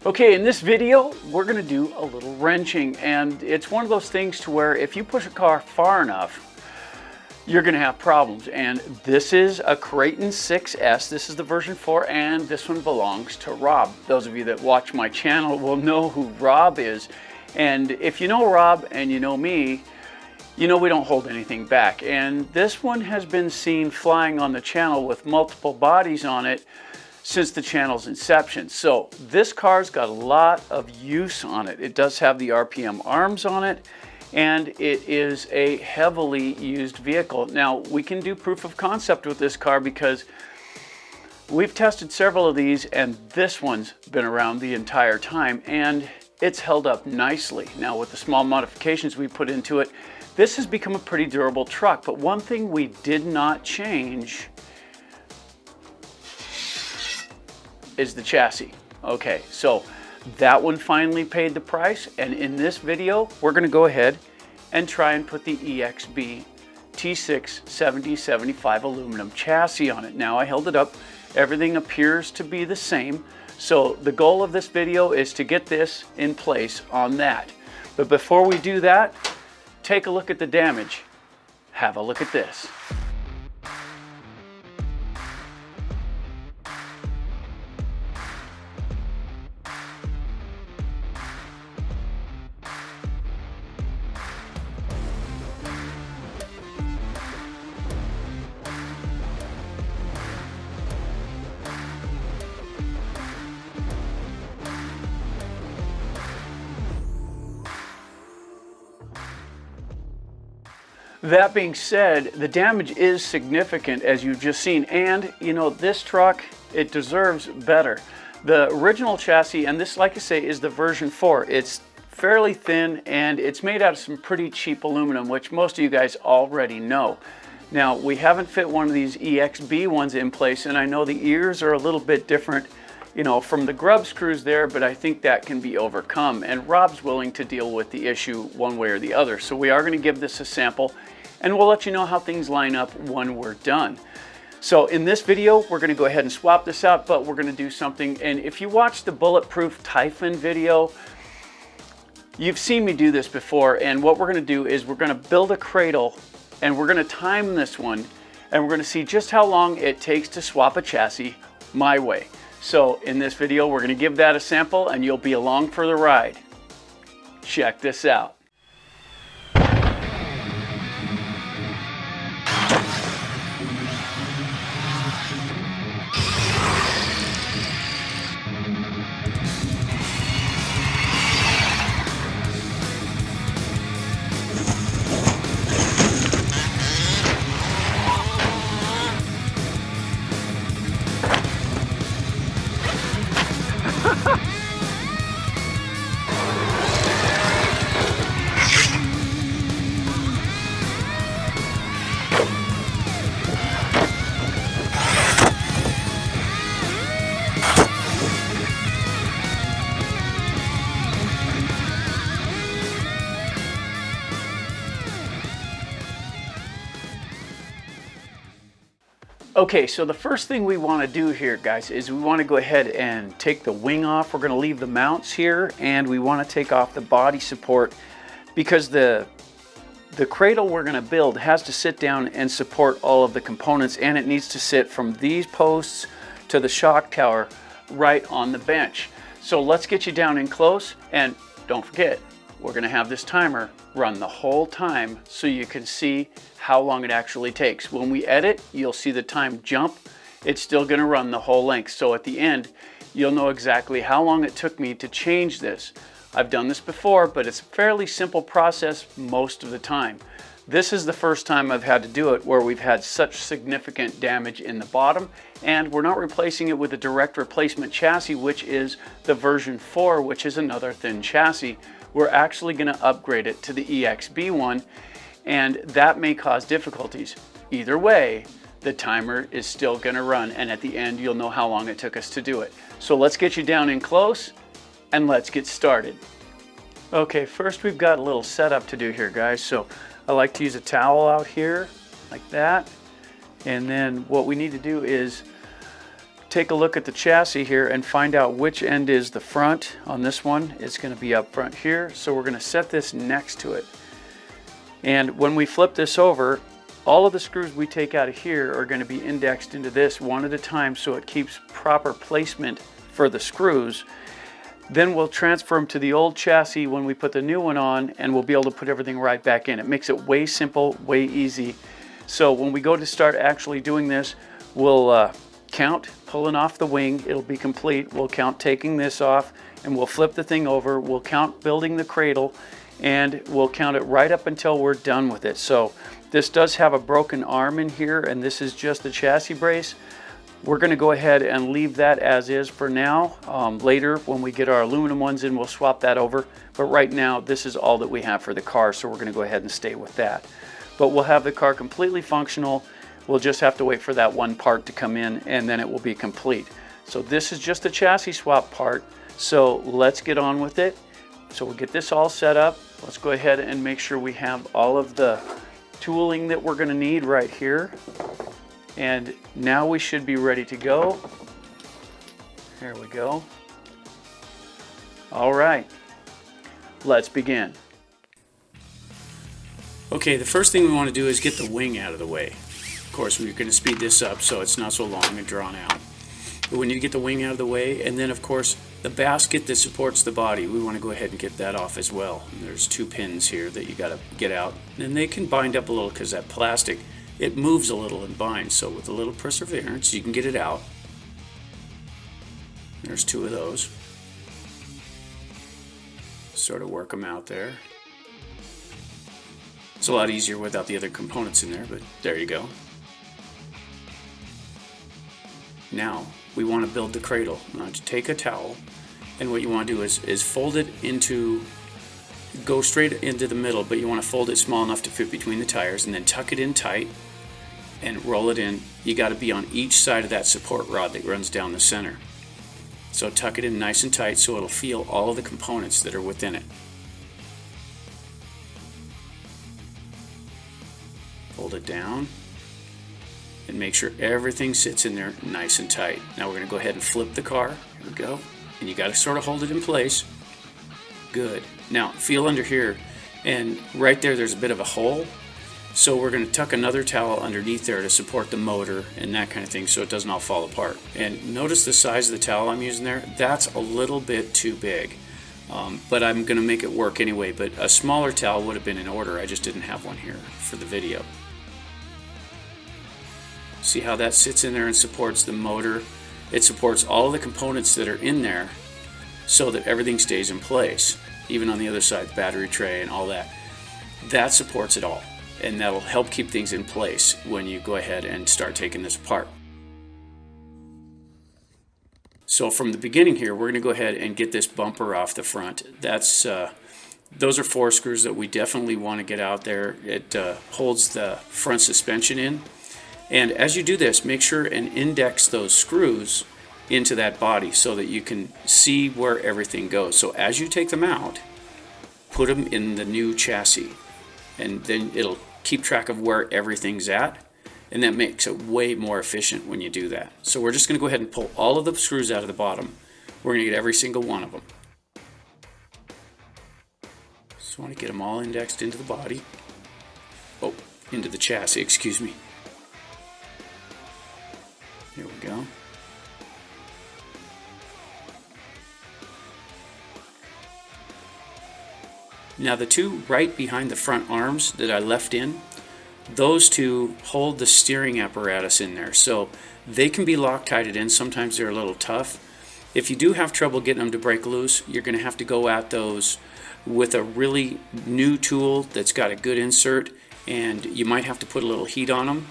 Okay, in this video, we're gonna do a little wrenching, and it's one of those things to where if you push a car far enough, you're gonna have problems. And this is a Kraton 6S. This is the version 4, and this one belongs to Rob. Those of you that watch my channel will know who Rob is. And if you know Rob and you know me, you know we don't hold anything back. And this one has been seen flying on the channel with multiple bodies on it since the channel's inception. So this car's got a lot of use on it. It does have the RPM arms on it, and it is a heavily used vehicle. Now, we can do proof of concept with this car because we've tested several of these, and this one's been around the entire time, and it's held up nicely. Now, with the small modifications we put into it, this has become a pretty durable truck. But one thing we did not change is the chassis. Okay, so that one finally paid the price, and in this video we're going to go ahead and try and put the EXB T6 7075 aluminum chassis on it. Now, I held it up, everything appears to be the same, so the goal of this video is to get this in place on that. But before we do that, take a look at the damage. Have a look at this. That being said, the damage is significant, as you've just seen, and you know, this truck, it deserves better. The original chassis, and this, like I say, is the version 4. It's fairly thin, and it's made out of some pretty cheap aluminum, which most of you guys already know. Now, we haven't fit one of these EXB ones in place, and I know the ears are a little bit different, you know, from the grub screws there, but I think that can be overcome, and Rob's willing to deal with the issue one way or the other. So we are going to give this a sample, and we'll let you know how things line up when we're done. So in this video, we're going to go ahead and swap this out, but we're going to do something. And if you watch the Bulletproof Typhon video, you've seen me do this before. And what we're going to do is we're going to build a cradle, and we're going to time this one, and we're going to see just how long it takes to swap a chassis my way. So in this video, we're going to give that a sample, and you'll be along for the ride. Check this out. Okay, so the first thing we want to do here, guys, is we want to go ahead and take the wing off. We're going to leave the mounts here, and we want to take off the body support because the cradle we're going to build has to sit down and support all of the components, and it needs to sit from these posts to the shock tower right on the bench. So let's get you down in close, and don't forget, we're going to have this timer run the whole time so you can see how long it actually takes. When we edit, you'll see the time jump. It's still going to run the whole length. So at the end, you'll know exactly how long it took me to change this. I've done this before, but it's a fairly simple process most of the time. This is the first time I've had to do it where we've had such significant damage in the bottom, and we're not replacing it with a direct replacement chassis, which is the version 4, which is another thin chassis. We're actually going to upgrade it to the EXB one, and that may cause difficulties. Either way, the timer is still going to run, and at the end you'll know how long it took us to do it. So let's get you down in close and let's get started. Okay, first we've got a little setup to do here, guys. So I like to use a towel out here like that, and then what we need to do is take a look at the chassis here and find out which end is the front. On this one, it's going to be up front here, so we're going to set this next to it. And when we flip this over, all of the screws we take out of here are going to be indexed into this one at a time, so it keeps proper placement for the screws. Then we'll transfer them to the old chassis when we put the new one on, and we'll be able to put everything right back in. It makes it way simple, way easy. So when we go to start actually doing this, we'll count pulling off the wing. It'll be complete. We'll count taking this off, and we'll flip the thing over. We'll count building the cradle, and we'll count it right up until we're done with it. So this does have a broken arm in here, and this is just the chassis brace. We're going to go ahead and leave that as is for now. Later, when we get our aluminum ones in, we'll swap that over. But right now, this is all that we have for the car, so we're going to go ahead and stay with that. But we'll have the car completely functional. We'll just have to wait for that one part to come in, and then it will be complete. So this is just a chassis swap part. So let's get on with it. So we'll get this all set up. Let's go ahead and make sure we have all of the tooling that we're going to need right here. And now we should be ready to go. There we go. All right, let's begin. Okay, the first thing we want to do is get the wing out of the way. Of course, we're going to speed this up so it's not so long and drawn out. But when you get the wing out of the way, and then of course the basket that supports the body, we want to go ahead and get that off as well. And there's 2 pins here that you got to get out, and they can bind up a little because that plastic, it moves a little and binds. So with a little perseverance, you can get it out. There's 2 of those. Sort of work them out there. It's a lot easier without the other components in there, but there you go. Now, we want to build the cradle. Now, to take a towel, and what you want to do is fold it into, go straight into the middle, but you want to fold it small enough to fit between the tires, and then tuck it in tight and roll it in. You got to be on each side of that support rod that runs down the center. So tuck it in nice and tight so it'll feel all of the components that are within it. Fold it down and make sure everything sits in there nice and tight. Now we're going to go ahead and flip the car. Here we go. And you got to sort of hold it in place. Good. Now feel under here, and right there's a bit of a hole. So we're going to tuck another towel underneath there to support the motor and that kind of thing so it doesn't all fall apart. And notice the size of the towel I'm using there. That's a little bit too big. But I'm going to make it work anyway. But a smaller towel would have been in order. I just didn't have one here for the video. See how that sits in there and supports the motor? It supports all of the components that are in there so that everything stays in place. Even on the other side, the battery tray and all that. That supports it all. And that'll help keep things in place when you go ahead and start taking this apart. So from the beginning here, we're going to go ahead and get this bumper off the front. Those are 4 screws that we definitely want to get out there. It holds the front suspension in. And as you do this, make sure and index those screws into that body so that you can see where everything goes. So as you take them out, put them in the new chassis, and then it'll keep track of where everything's at, and that makes it way more efficient when you do that. So we're just going to go ahead and pull all of the screws out of the bottom. We're going to get every single one of them. So I want to get them all indexed into the body. Oh, into the chassis, excuse me. Here we go. Now the 2 right behind the front arms that I left in, those 2 hold the steering apparatus in there. So they can be Loctited in. Sometimes they're a little tough. If you do have trouble getting them to break loose, you're going to have to go at those with a really new tool that's got a good insert, and you might have to put a little heat on them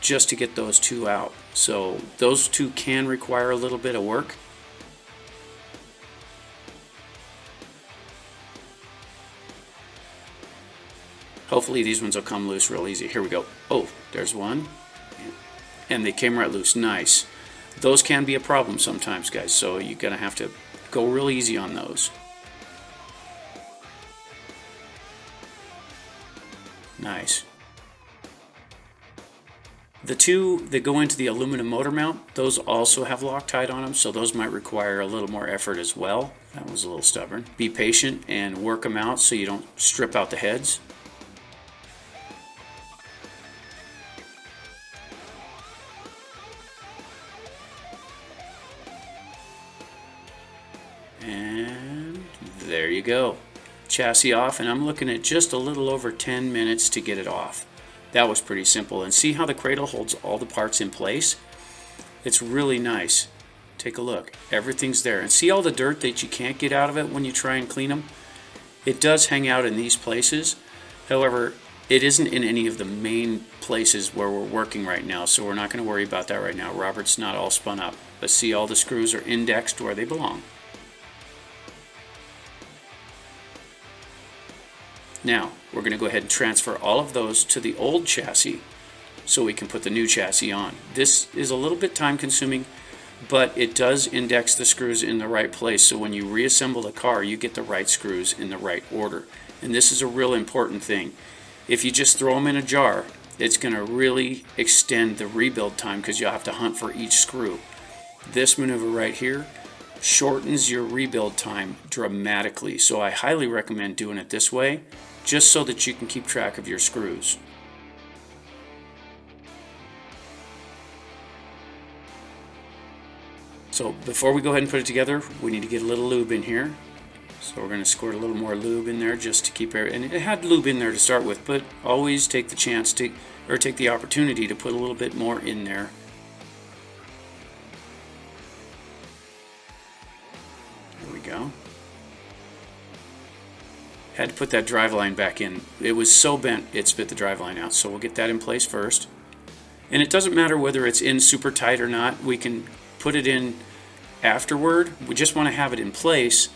just to get those 2 out. So those 2 can require a little bit of work. Hopefully these ones will come loose real easy. Here we go. Oh, there's one. And they came right loose. Nice. Those can be a problem sometimes, guys, so you're going to have to go real easy on those. Nice. The two that go into the aluminum motor mount, those also have Loctite on them, so those might require a little more effort as well. That was a little stubborn. Be patient and work them out so you don't strip out the heads. And there you go. Chassis off, and I'm looking at just a little over 10 minutes to get it off. That was pretty simple. And see how the cradle holds all the parts in place? It's really nice. Take a look. Everything's there. And see all the dirt that you can't get out of it when you try and clean them? It does hang out in these places. However, it isn't in any of the main places where we're working right now, so we're not going to worry about that right now. Robert's not all spun up. But see, all the screws are indexed where they belong. Now, we're going to go ahead and transfer all of those to the old chassis so we can put the new chassis on. This is a little bit time consuming, but it does index the screws in the right place, so when you reassemble the car, you get the right screws in the right order. And this is a real important thing. If you just throw them in a jar, it's going to really extend the rebuild time because you'll have to hunt for each screw. This maneuver right here shortens your rebuild time dramatically, so I highly recommend doing it this way, just so that you can keep track of your screws. So before we go ahead and put it together, we need to get a little lube in here. So we're going to squirt a little more lube in there just to keep it, and it had lube in there to start with, but always take the chance to, or take the opportunity to put a little bit more in there. There we go. Had to put that driveline back in. It was so bent it spit the driveline out, so we'll get that in place first. And it doesn't matter whether it's in super tight or not, we can put it in afterward. We just want to have it in place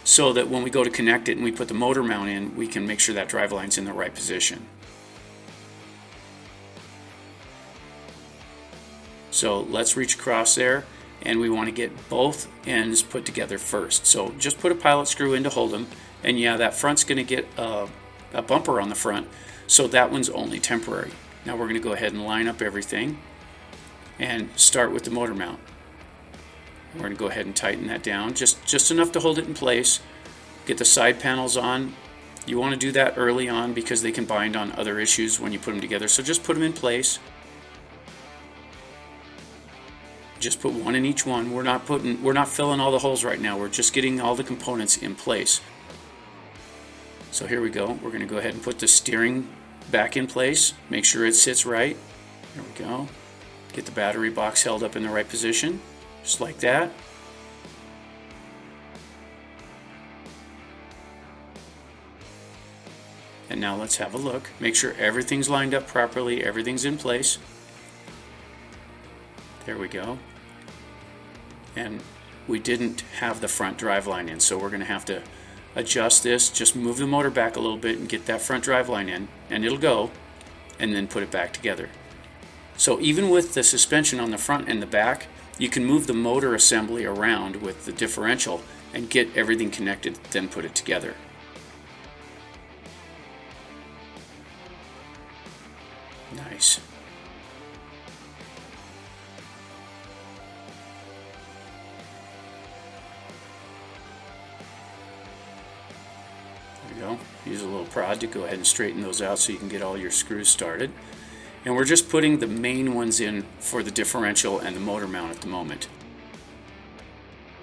so that when we go to connect it and we put the motor mount in, we can make sure that driveline's in the right position. So let's reach across there, and we want to get both ends put together first. So just put a pilot screw in to hold them. And yeah, that front's going to get a bumper on the front, so that one's only temporary. Now we're going to go ahead and line up everything and start with the motor mount. We're going to go ahead and tighten that down, just enough to hold it in place. Get the side panels on. You want to do that early on because they can bind on other issues when you put them together, so just put them in place. Just put one in each one. We're not filling all the holes right now. We're just getting all the components in place. So here we go. We're going to go ahead and put the steering back in place. Make sure it sits right. There we go. Get the battery box held up in the right position, just like that. And now let's have a look. Make sure everything's lined up properly, everything's in place. There we go. And we didn't have the front driveline in, so we're going to have to adjust this. Just move the motor back a little bit and get that front driveline in, and it'll go, and then put it back together. So even with the suspension on the front and the back, you can move the motor assembly around with the differential and get everything connected, then put it together. Nice. Go. Use a little prod to go ahead and straighten those out so you can get all your screws started. And we're just putting the main ones in for the differential and the motor mount at the moment.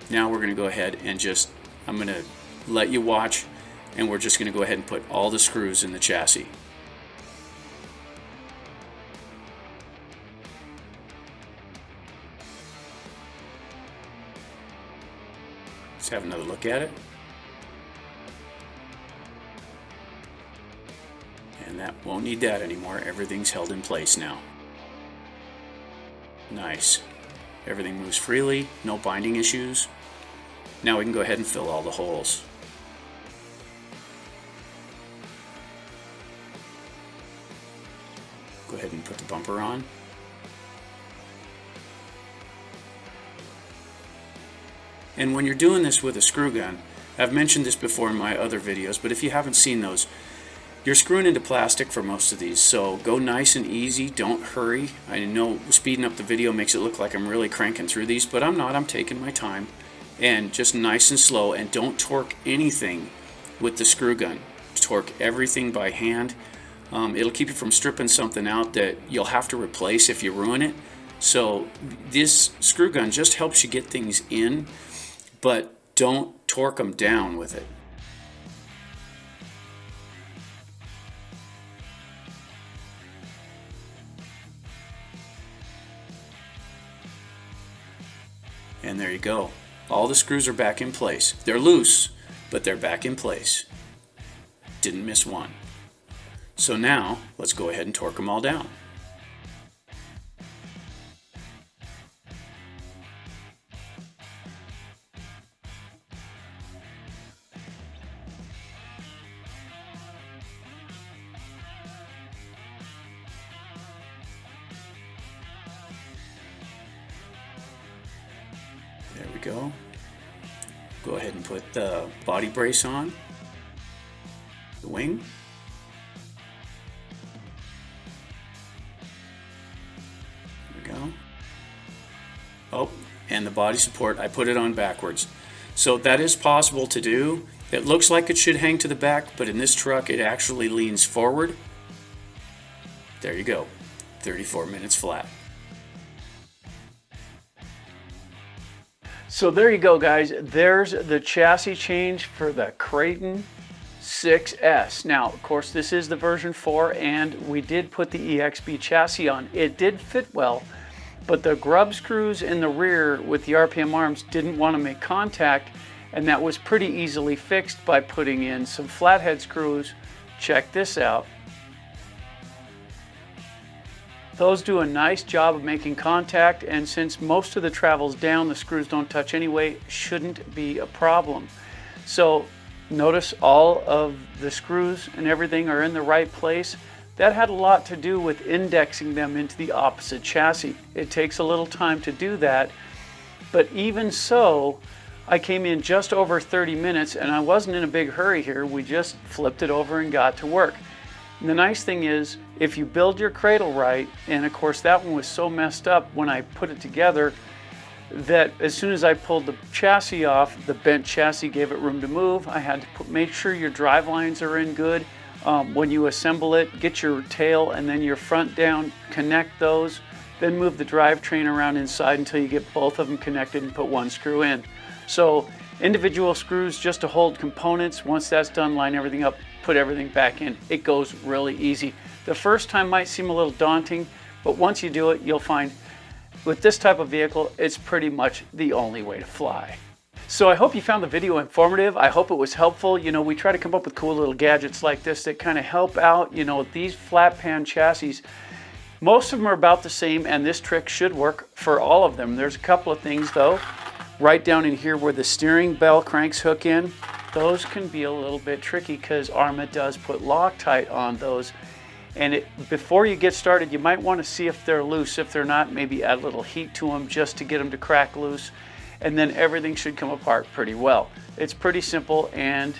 Now we're going to go ahead and I'm going to let you watch, and we're just going to go ahead and put all the screws in the chassis. Let's have another look at it. And that won't need that anymore. Everything's held in place now. Nice. Everything moves freely, no binding issues. Now we can go ahead and fill all the holes. Go ahead and put the bumper on. And when you're doing this with a screw gun, I've mentioned this before in my other videos, but if you haven't seen those, You're screwing into plastic for most of these, so go nice and easy, don't hurry. I know speeding up the video makes it look like I'm really cranking through these, but I'm not. I'm taking my time, and just nice and slow, and don't torque anything with the screw gun. Torque everything by hand. It'll keep you from stripping something out that you'll have to replace if you ruin it. So this screw gun just helps you get things in, but don't torque them down with it. And there you go. All the screws are back in place. They're loose, but they're back in place. Didn't miss one. So now, let's go ahead and torque them all down. There we go. Go ahead and put the body brace on, the wing. There we go. Oh, and the body support, I put it on backwards. So that is possible to do. It looks like it should hang to the back, but in this truck it actually leans forward. There you go, 34 minutes flat. So there you go, guys. There's the chassis change for the Kraton 6S. Now, of course, this is the version 4, and we did put the EXB chassis on. It did fit well, but the grub screws in the rear with the RPM arms didn't want to make contact, and that was pretty easily fixed by putting in some flathead screws. Check this out. Those do a nice job of making contact, and since most of the travel's down, the screws don't touch anyway, shouldn't be a problem. So notice all of the screws and everything are in the right place. That had a lot to do with indexing them into the opposite chassis. It takes a little time to do that, but even so, I came in just over 30 minutes, and I wasn't in a big hurry here. We just flipped it over and got to work. And the nice thing is, if you build your cradle right, and of course that one was so messed up when I put it together that as soon as I pulled the chassis off, the bent chassis gave it room to move. I had to make sure your drive lines are in good. When you assemble it, get your tail and then your front down, connect those, then move the drivetrain around inside until you get both of them connected and put one screw in. So individual screws just to hold components. Once that's done, line everything up, put everything back in. It goes really easy. The first time might seem a little daunting, but once you do it, you'll find with this type of vehicle, it's pretty much the only way to fly. So I hope you found the video informative. I hope it was helpful. You know, we try to come up with cool little gadgets like this that kind of help out, you know, these flat pan chassis. Most of them are about the same, and this trick should work for all of them. There's a couple of things though. Right down in here where the steering bell cranks hook in, those can be a little bit tricky because Arma does put Loctite on those. And before you get started, you might want to see if they're loose. If they're not, maybe add a little heat to them just to get them to crack loose. And then everything should come apart pretty well. It's pretty simple, and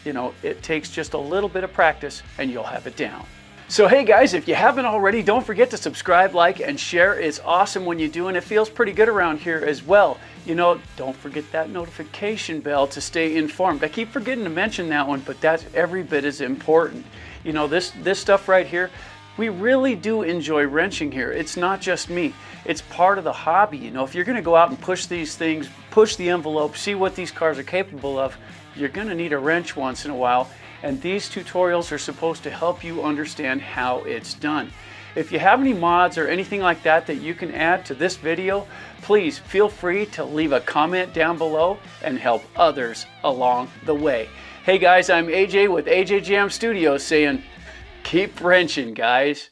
you know, it takes just a little bit of practice and you'll have it down. So hey guys, if you haven't already, don't forget to subscribe, like, and share. It's awesome when you do, and it feels pretty good around here as well. You know, don't forget that notification bell to stay informed. I keep forgetting to mention that one, but that's every bit as important. You know, this stuff right here, we really do enjoy wrenching here. It's not just me. It's part of the hobby. You know, if you're going to go out and push these things, push the envelope, see what these cars are capable of, you're going to need a wrench once in a while. And these tutorials are supposed to help you understand how it's done. If you have any mods or anything like that that you can add to this video, please feel free to leave a comment down below and help others along the way. Hey guys, I'm AJ with AJ Jam Studios saying, keep wrenching, guys.